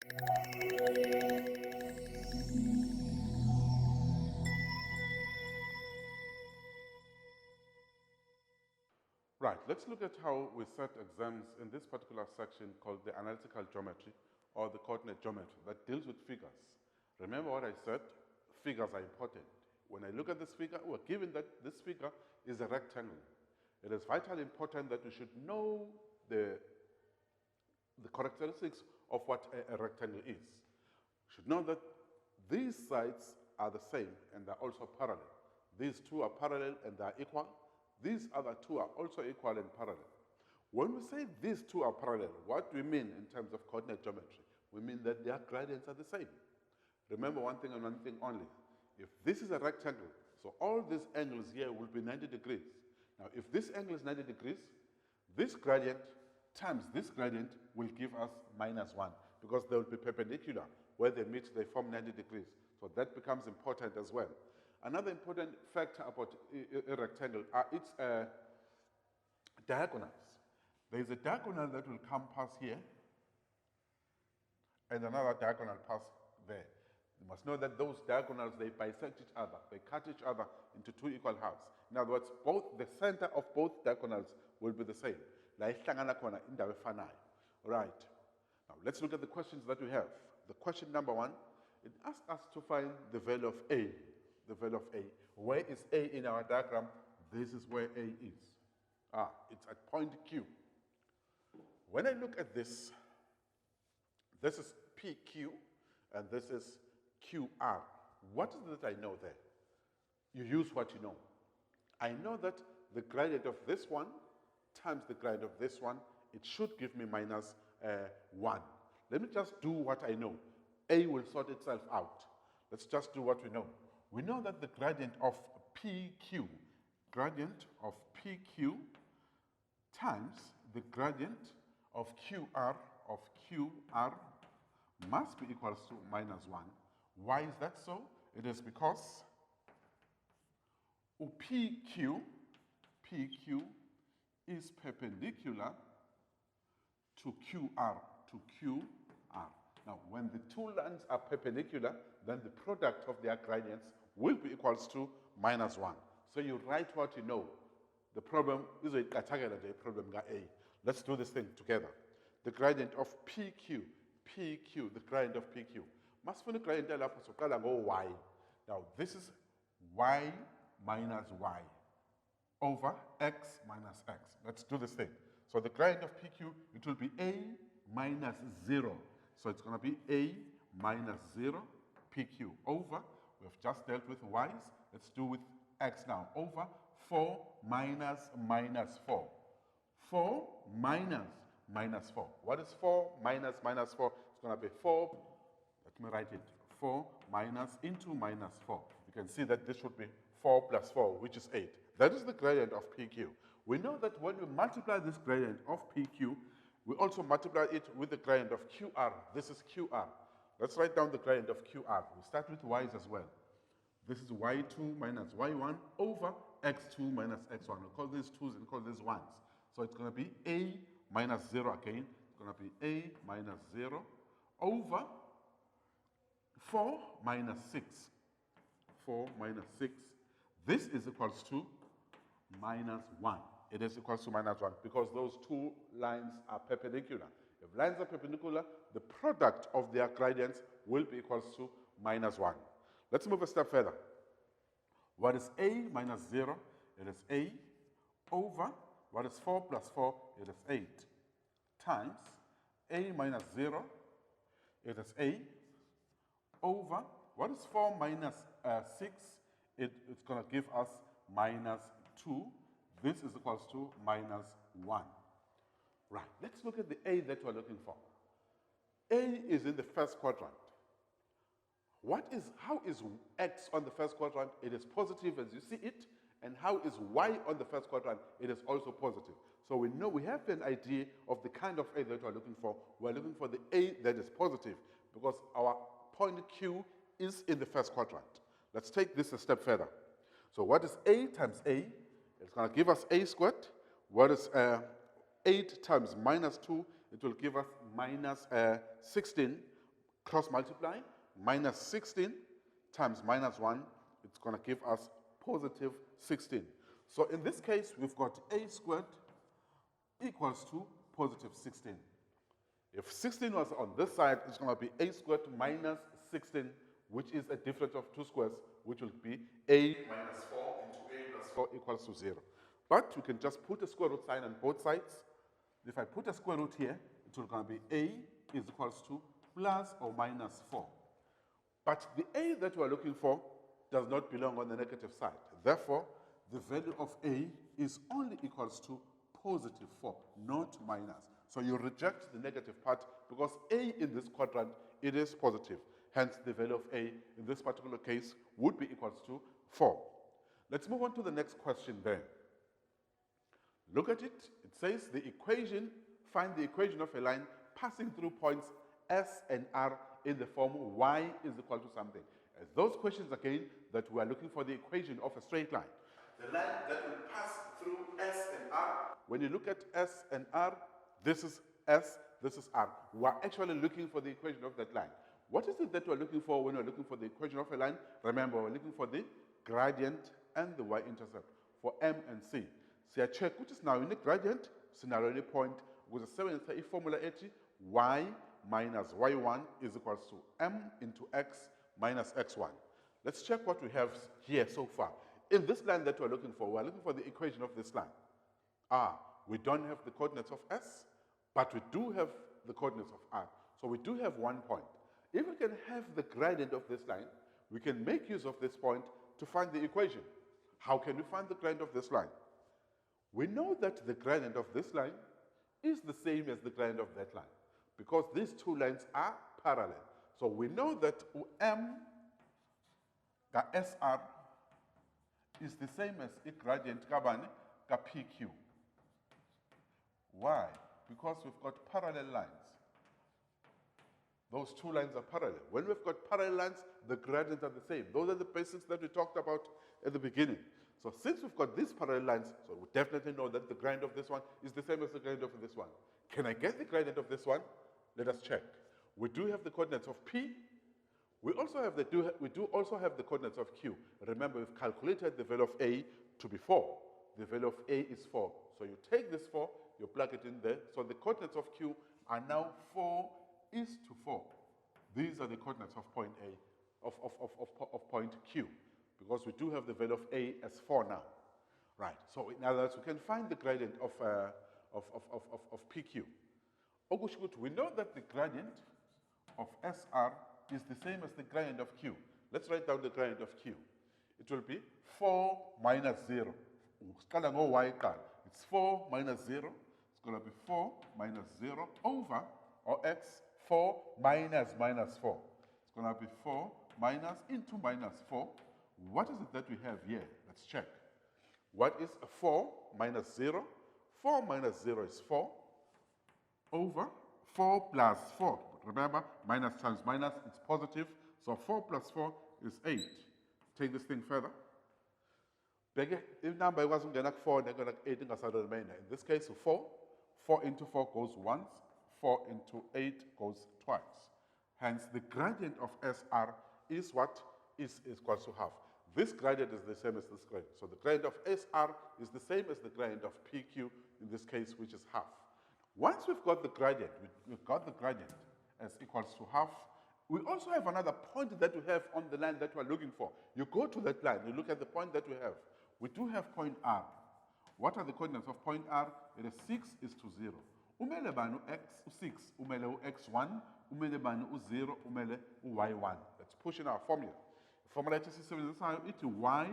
Right, let's look at how we set exams in this particular section called the analytical geometry or the coordinate geometry that deals with figures. Remember what I said? Figures are important. When I look at this figure, we're given that this figure is a rectangle. It is vitally important that we should know the characteristics of what a rectangle is. We should know that these sides are the same and they're also parallel. These two are parallel and they're equal. These other two are also equal and parallel. When we say these two are parallel, what do we mean in terms of coordinate geometry? We mean that their gradients are the same. Remember one thing and one thing only. If this is a rectangle, so all these angles here will be 90 degrees. Now, if this angle is 90 degrees, this gradient times this gradient will give us -1 because they will be perpendicular. Where they meet, they form 90 degrees. So that becomes important as well. Another important factor about a rectangle are its diagonals. There is a diagonal that will come past here and another diagonal pass there. You must know that those diagonals, they bisect each other. They cut each other into two equal halves. In other words, the center of both diagonals will be the same. Right. Now, let's look at the questions that we have. The question number 1, it asks us to find the value of A. The value of A. Where is A in our diagram? This is where A is. It's at point Q. When I look at this, this is PQ, and this is QR. What is it that I know there? You use what you know. I know that the gradient of this one times the gradient of this one, it should give me -1. Let me just do what I know. A will sort itself out. Let's just do what we know. We know that the gradient of PQ times the gradient of QR must be equals to -1. Why is that so? It is because PQ is perpendicular to QR. Now, when the two lines are perpendicular, then the product of their gradients will be equals to -1. So you write what you know. The problem is a problem A. Let's do this thing together. The gradient of PQ, the gradient of PQ. Must find the gradient lapho soqala ngo-y. Now, this is y minus y over x minus x. Let's do this thing. So the gradient of PQ, it will be A minus 0. So it's going to be A minus 0 PQ over, we've just dealt with y's, let's do with x now, over 4 minus -4. 4 minus -4. What is 4 minus -4? It's going to be 4, let me write it, 4 minus into -4. You can see that this should be 4 plus 4, which is 8. That is the gradient of PQ. We know that when we multiply this gradient of PQ, we also multiply it with the gradient of QR. This is QR. Let's write down the gradient of QR. We start with y's as well. This is y2 minus y1 over x2 minus x1. We'll call these 2's and call these 1's. So it's going to be A minus 0 again. It's going to be A minus 0 over 4 minus 6. 4 minus 6. This is equals to -1. It is equals to -1 because those two lines are perpendicular. If lines are perpendicular, the product of their gradients will be equals to -1. Let's move a step further. What is A minus 0? It is A over, what is 4 plus 4? It is 8 times A minus 0, it is A over, what is 4 minus 6? It's going to give us -2. This is equals to -1. Right, let's look at the A that we're looking for. A is in the first quadrant. How is X on the first quadrant? It is positive as you see it. And how is Y on the first quadrant? It is also positive. So we know, we have an idea of the kind of A that we're looking for. We're looking for the A that is positive because our point Q is in the first quadrant. Let's take this a step further. So what is A times A? It's going to give us A squared. What is 8 times -2? It will give us -16. cross multiply, minus 16 times minus 1, it's going to give us positive 16. So in this case, we've got a squared equals to positive 16. If 16 was on this side, it's going to be a squared minus 16, which is a difference of two squares, which will be a minus 4 into a plus 4 equals to 0. But we can just put a square root sign on both sides. If I put a square root here, it's going to be a is equals to plus or minus 4. But the a that we are looking for does not belong on the negative side. Therefore, the value of a is only equals to positive 4, not minus. So you reject the negative part because a in this quadrant, it is positive. Hence, the value of a in this particular case would be equals to 4. Let's move on to the next question then. Look at it. It says the equation, find the equation of a line passing through points S and R in the form y is equal to something. As those questions again that we are looking for the equation of a straight line. The line that will pass through S and R. When you look at S and R, this is S, this is R. We are actually looking for the equation of that line. What is it that we're looking for when we're looking for the equation of a line? Remember, we're looking for the gradient and the y-intercept for M and C. So I check which is now in the gradient, scenario point with a 7 formula 80, y minus y1 is equals to m into x minus x1. Let's check what we have here so far. In this line that we're looking for the equation of this line. We don't have the coordinates of S, but we do have the coordinates of R. So we do have one point. If we can have the gradient of this line, we can make use of this point to find the equation. How can we find the gradient of this line? We know that the gradient of this line is the same as the gradient of that line because these two lines are parallel. So we know that M SR is the same as a gradient kabane ka PQ. Why? Because we've got parallel lines. Those two lines are parallel. When we've got parallel lines, the gradients are the same. Those are the basics that we talked about at the beginning. So since we've got these parallel lines, so we definitely know that the gradient of this one is the same as the gradient of this one. Can I get the gradient of this one? Let us check. We do have the coordinates of P. We also have we do also have the coordinates of Q. Remember, we've calculated the value of A to be 4. The value of A is 4. So you take this 4, you plug it in there. So the coordinates of Q are now 4 is to 4. These are the coordinates of point A, of point Q, because we do have the value of A as 4 now. Right, so in other words, we can find the gradient of PQ. We know that the gradient of SR is the same as the gradient of Q. Let's write down the gradient of Q. It will be 4 minus 0. It's 4 minus 0. It's going to be 4 minus 0 over, or x, 4 minus minus 4. It's going to be 4 minus into minus 4. What is it that we have here? Let's check. What is 4 minus 0? 4 minus 0 is 4 over 4 plus 4. Remember, minus times minus, it's positive. So 4 plus 4 is 8. Take this thing further. If number wasn't going to 4, they're going to 8 in the remainder. In this case, 4. 4 into 4 goes once. 4 into 8 goes twice. Hence, the gradient of SR is what? Is equals to half. This gradient is the same as this gradient. So the gradient of SR is the same as the gradient of PQ, in this case, which is half. Once we've got the gradient, we've got the gradient as equals to half. We also have another point that we have on the line that we're looking for. You go to that line, you look at the point that we have. We do have point R. What are the coordinates of point R? It is 6 is to 0. Umele banu x, 6, umele x1, umele banu 0, umele y1. Let's push in our formula. Formula is y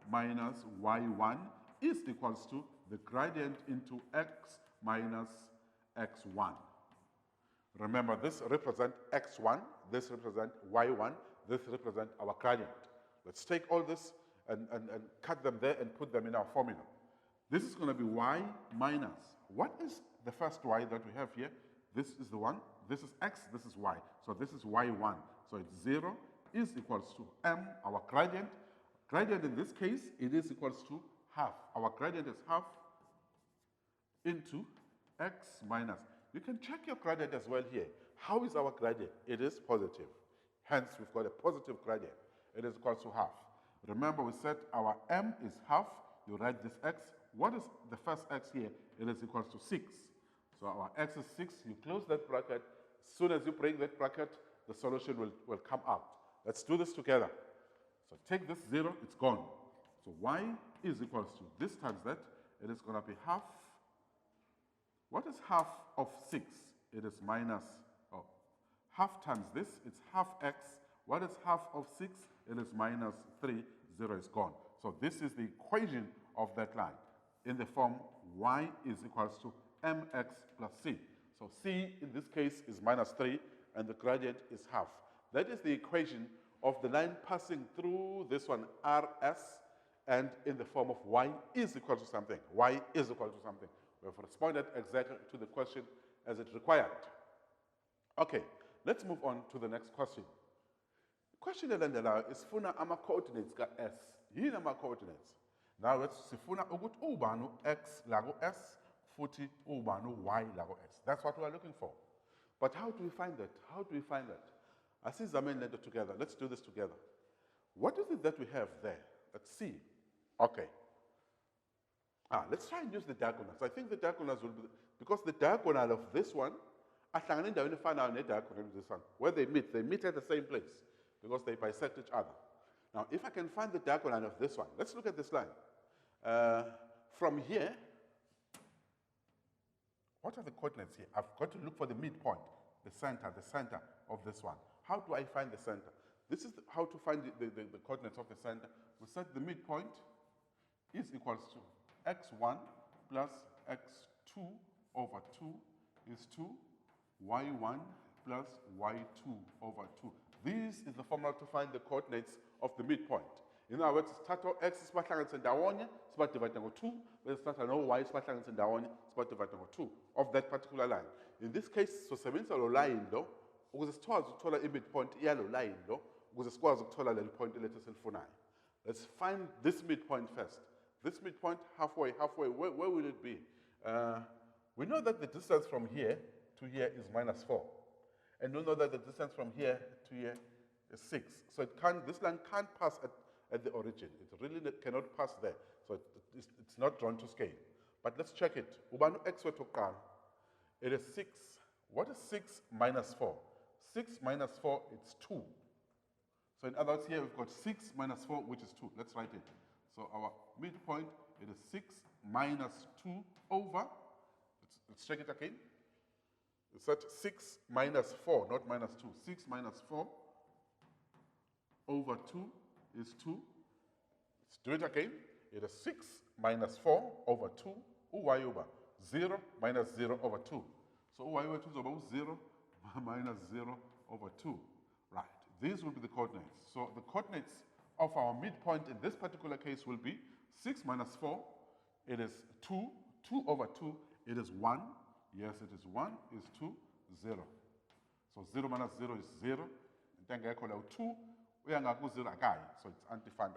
minus y1 is equals to the gradient into x minus x1. Remember, this represents x1, this represents y1, this represents our gradient. Let's take all this and cut them there and put them in our formula. This is going to be y minus. What is the first y that we have here? This is the one. This is x, this is y. So this is y1. So it's 0 is equals to m, our gradient. Gradient in this case, it is equals to half. Our gradient is half into x minus. You can check your gradient as well here. How is our gradient? It is positive. Hence, we've got a positive gradient. It is equal to half. Remember, we said our m is half. You write this x. What is the first x here? It is equal to 6. So our x is 6. You close that bracket. As soon as you break that bracket, the solution will come out. Let's do this together. So take this 0, it's gone. So y is equal to, this times that, it is going to be half. What is half of 6? It is minus, half times this, it's half x. What is half of 6? It is minus 3, 0 is gone. So this is the equation of that line in the form y is equals to mx plus c. So c in this case is minus 3 and the gradient is half. That is the equation of the line passing through this one, rs, and in the form of y is equal to something. Y is equal to something. We have responded exactly to the question as it required. Okay, let's move on to the next question. Question elandelayo isifuna ama-coordinates ka-s. Yini ama-coordinates? Now let's sifuna ukuthi ubani x la ku-s futhi ubani y la ku-s. That's what we are looking for. But how do we find that? How do we find that? Asizameni lento together. Let's do this together. What is it that we have there? Let's see. Okay. Let's try and use the diagonals. I think the diagonals will be, because the diagonal of this one, ahlangane endaweni efanayo ne-diagonal of this one. Where they meet at the same place because they bisect each other. Now, if I can find the diagonal of this one, let's look at this line. From here, what are the coordinates here? I've got to look for the midpoint, the center of this one. How do I find the center? This is how to find the coordinates of the center. We said the midpoint is equals to x1 plus x2 over 2 is 2, y1 plus y2 over 2. This is the formula to find the coordinates of the midpoint. In other words, sithatha x sibahlanganise ndawonye sibadivide ngo-2, bese sithatha no-y sibahlanganise ndawonye sibadivide ngo-2 of that particular line. In this case, sosebenzisa lo line lo ukuze sikwazi ukuthola i-midpoint yalo line lo ukuze sikwazi ukuthola leli point lethu esilifunayo. Let's find this midpoint first. This midpoint, halfway, where will it be? We know that the distance from here to here is minus 4. And we know that the distance from here to here is 6. So this line can't pass at the origin. It really cannot pass there. So it's not drawn to scale. But let's check it. Ubanu x wetokal. It is 6. What is 6 minus 4? 6 minus 4, it's 2. So in other words, here we've got 6 minus 4, which is 2. Let's write it. So our midpoint, it is 6 minus 2 over, let's check it again. It's at 6 minus 4, not minus 2. 6 minus 4 over 2 is 2. Let's do it again. It is 6 minus 4 over 2. Y over 0 minus 0 over 2. So y over 2 is about 0 minus 0 over 2. Right. These will be the coordinates. So the coordinates of our midpoint in this particular case will be 6 minus 4. It is 2. 2 over 2. It is 1. Yes, it is 1, is 2, 0. So 0 minus 0 is 0. And then I call out 2. We are going to 0 again. So it's antifined.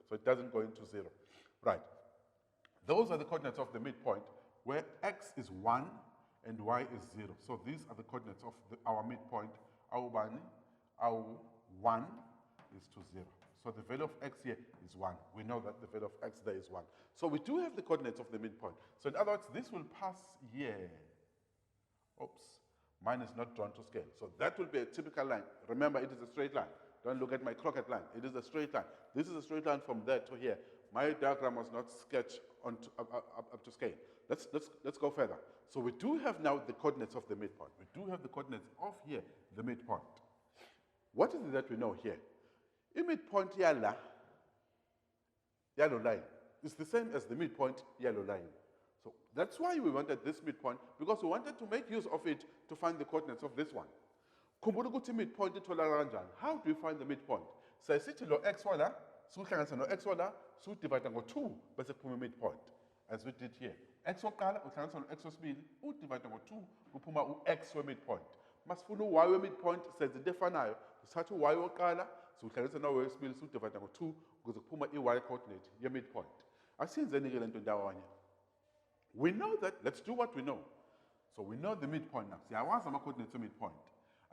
So it doesn't go into 0. Right. Those are the coordinates of the midpoint where x is 1 and y is 0. So these are the coordinates of our midpoint. Our 1 is to 0. So the value of x here is 1. We know that the value of x there is 1. So we do have the coordinates of the midpoint. So in other words, this will pass here. Oops, mine is not drawn to scale. So that will be a typical line. Remember, it is a straight line. Don't look at my crooked line. It is a straight line. This is a straight line from there to here. My diagram was not sketched up to scale. Let's go further. So we do have now the coordinates of the midpoint. We do have the coordinates of here, the midpoint. What is it that we know here? The midpoint yellow line is the same as the midpoint yellow line. So that's why we wanted this midpoint, because we wanted to make use of it to find the coordinates of this one. Khumbula ukuthi midpoint itholakala kanjani? How do we find the midpoint? Sayisithi lo x wala, siwuhlanganisa no x wala, siwudivide ngo-2 bese kuphuma midpoint, as we did here. X wokuqala uhlanganisa no x wesibili, udivide ngo-2 kuphuma u-x we-midpoint. Masifuna u-y we-midpoint senze into efanayo, sithatha u-y wokuqala siwuhlanganisa no-y wesibili siwudivide ngo-2 ukuze kuphuma i-y coordinate ye-midpoint. Asiyenzeni-ke le nto ndawonye. We know that, let's do what we know. So we know the midpoint now. Siyawazi ama-coordinates e-midpoint.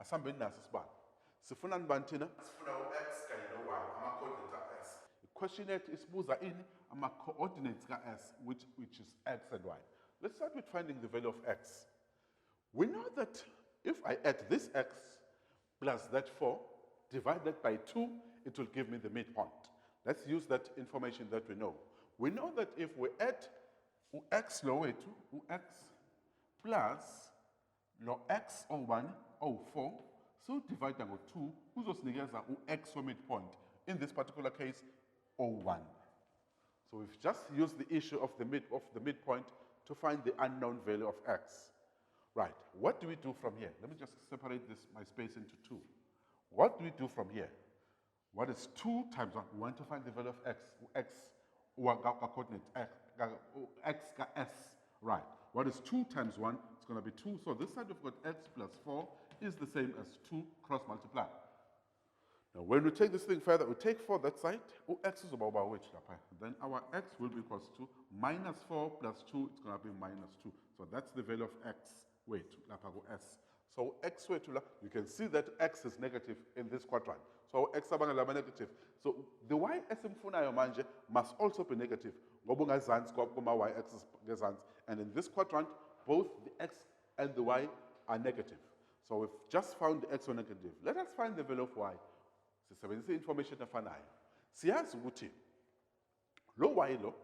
Asihambeni naso sibalo. Sifuna nibani thina? Sifuna u-x kanye no-y, ama-coordinates ka-s. I-question yethu isibuza ini? Ama-coordinates ka-s, which is x and y. Let's start with finding the value of x. We know that if I add this x plus that 4 divided by 2, it will give me the midpoint. Let's use that information that we know. We know that if we add x lo wethu, x plus lo x o1, o4, so divide by 2, kuzosinikeza x midpoint. In this particular case, o1. So we've just used the issue of the midpoint to find the unknown value of x. Right, what do we do from here? Let me just separate my space into 2. What do we do from here? What is 2 times 1? We want to find the value of x. Coordinate x s. Right. What is 2 times 1? It's going to be 2. So this side we've got x plus 4 is the same as 2 cross multiply. Now when we take this thing further, we take 4 that side. X is about which? Then our x will be equals to minus 4 plus 2. It's going to be minus 2. So that's the value of x. Wait, s. So x you can see that x is negative in this quadrant. So x is negative. So the y esimfunayo manje must also be negative. Y x, and in this quadrant, both the x and the y are negative. So we've just found the x are negative. Let us find the value of y. Sisebenzisa information efanayo. Siyazi ukuthi lo y lo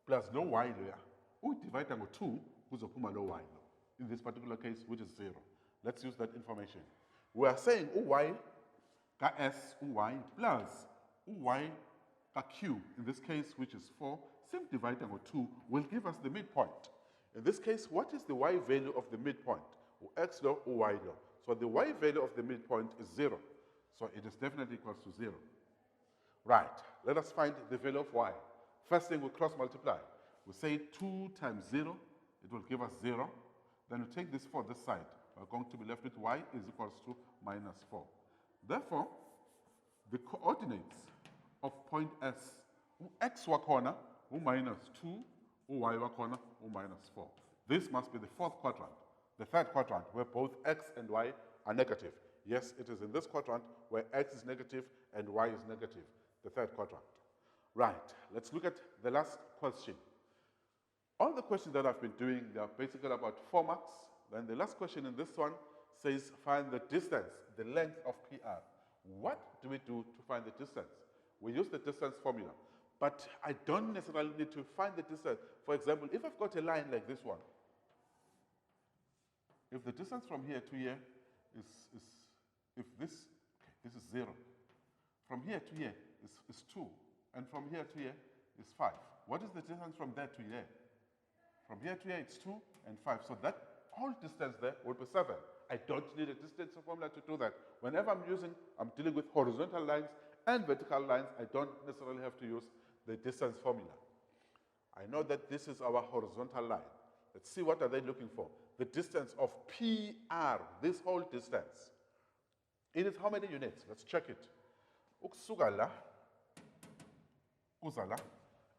plus lo y lo ya udivide ngo2 kuzophuma lo y lo. In this particular case, which is 0. Let's use that information. We are saying y ka s, y plus y ka q, in this case, which is 4, simply dividing by 2 will give us the midpoint. In this case, what is the y value of the midpoint? X lo, y lo. So the y value of the midpoint is 0. So it is definitely equals to 0. Right, let us find the value of y. First thing, we cross multiply. We say 2 times 0, it will give us 0. Then we take this 4 this side. We're going to be left with y is equals to minus 4. Therefore, the coordinates of point S, x wakona, minus 2, y wakona, minus 4. This must be the 4th quadrant, the 3rd quadrant, where both x and y are negative. Yes, it is in this quadrant where x is negative and y is negative, the 3rd quadrant. Right, let's look at the last question. All the questions that I've been doing, they are basically about 4 marks. Then the last question in this one says find the distance, the length of PR. What do we do to find the distance? We use the distance formula. But I don't necessarily need to find the distance. For example, if I've got a line like this one, if the distance from here to here if this is 0. From here to here is 2. And from here to here is 5. What is the distance from there to here? From here to here, it's 2 and 5. So that whole distance there will be 7. I don't need a distance formula to do that. Whenever I'm dealing with horizontal lines and vertical lines, I don't necessarily have to use the distance formula. I know that this is our horizontal line. Let's see what are they looking for. The distance of PR, this whole distance. It is how many units? Let's check it. Uksugala, Uzala.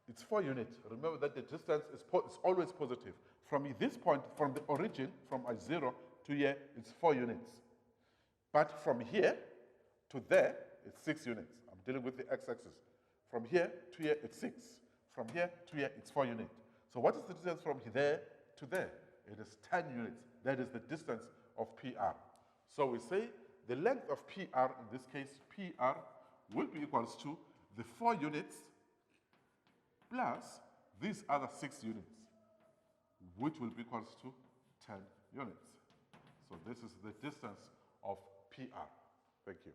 It's 4 units. Remember that the distance is always positive. From this point, from the origin, from 0 to here, it's 4 units. But from here to there, it's 6 units. I'm dealing with the x-axis. From here to here, it's 6. From here to here, it's 4 units. So what is the distance from there to there? It is 10 units. That is the distance of PR. So we say the length of PR, in this case, PR, will be equals to the 4 units plus these other 6 units, which will be equals to 10 units. So this is the distance of PR. Thank you.